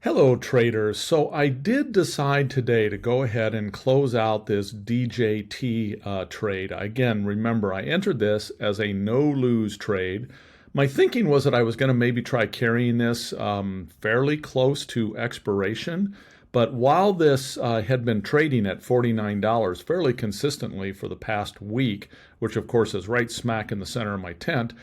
Hello traders. So I did decide today to go ahead and close out this DJT trade. Again, remember I entered this as a no-lose trade. My thinking was that I was going to maybe try carrying this fairly close to expiration. But while this had been trading at $49 fairly consistently for the past week, which of course is right smack in the center of my tent,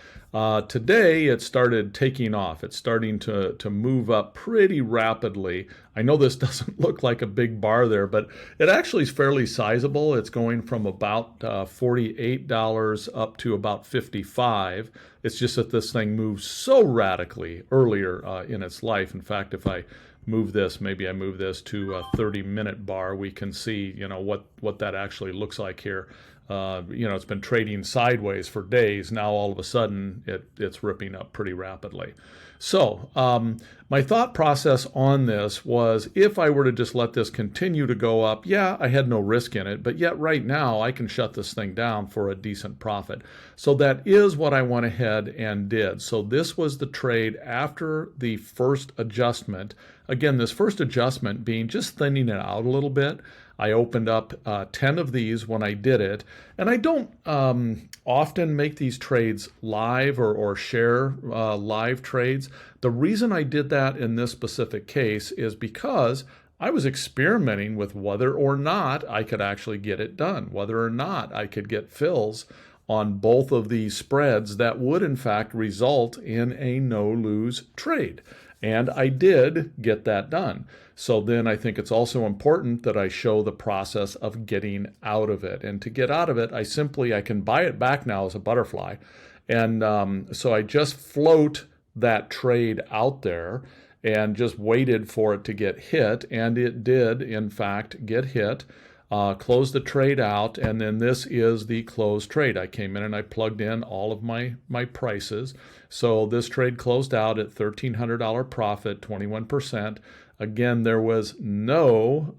today it started taking off. It's starting to move up pretty rapidly. I know this doesn't look like a big bar there, but it actually is fairly sizable. It's going from about $48 up to about $55. It's just that this thing moves so radically earlier in its life. In fact, if I move this, maybe I move this to a 30-minute bar, we can see, what that actually looks like here. It's been trading sideways for days. Now all of a sudden it's ripping up pretty rapidly. So my thought process on this was, if I were to just let this continue to go up, yeah, I had no risk in it, but yet right now I can shut this thing down for a decent profit. So that is what I went ahead and did. So this was the trade after the first adjustment. Again, this first adjustment being just thinning it out a little bit. I opened up 10 of these when I did it, and I don't often make these trades live or share live trades. The reason I did that in this specific case is because I was experimenting with whether or not I could actually get it done, whether or not I could get fills on both of these spreads that would in fact result in a no-lose trade. And I did get that done. So then I think it's also important that I show the process of getting out of it. And to get out of it, I can buy it back now as a butterfly. And so I just float that trade out there and just waited for it to get hit. And it did, in fact, get hit. Close the trade out, and then this is the closed trade. I came in and I plugged in all of my prices. So this trade closed out at $1,300 profit, 21%. Again, there was no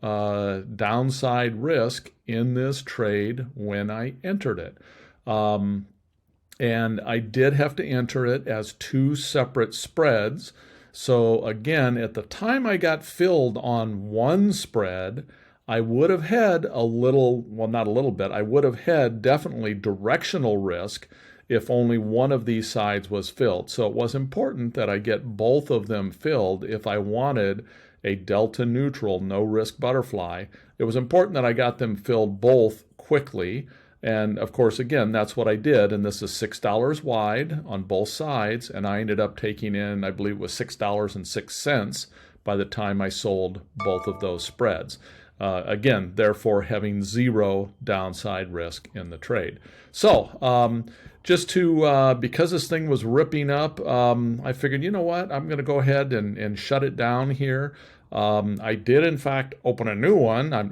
downside risk in this trade when I entered it. And I did have to enter it as two separate spreads. So again, at the time I got filled on one spread, I would have had a little, well, not a little bit, I would have had definitely directional risk if only one of these sides was filled. So it was important that I get both of them filled if I wanted a delta neutral, no risk butterfly. It was important that I got them filled both quickly. And of course, again, that's what I did. And this is $6 wide on both sides. And I ended up taking in, I believe it was $6.06 by the time I sold both of those spreads. Again, therefore having zero downside risk in the trade. So just to, because this thing was ripping up, I figured, you know what, I'm going to go ahead and shut it down here. I did, in fact, open a new one. I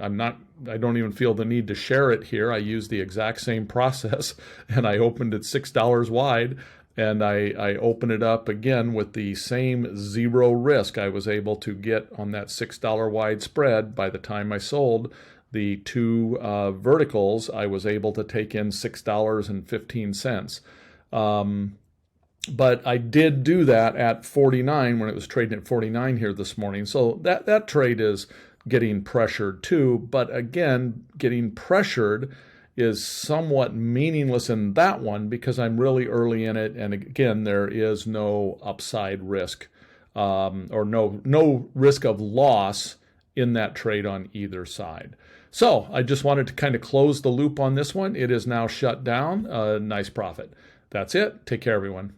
don't even feel the need to share it here. I used the exact same process, and I opened it $6 wide. And I open it up again with the same zero risk I was able to get on that $6 wide spread. By the time I sold the two verticals, I was able to take in $6.15. But I did do that at 49 when it was trading at 49 here this morning. So that trade is getting pressured too. But again, getting pressured is somewhat meaningless in that one because I'm really early in it, and again, there is no upside risk or no risk of loss in that trade on either side. So I just wanted to kind of close the loop on this one. It is now shut down. Nice profit. That's it. Take care, everyone.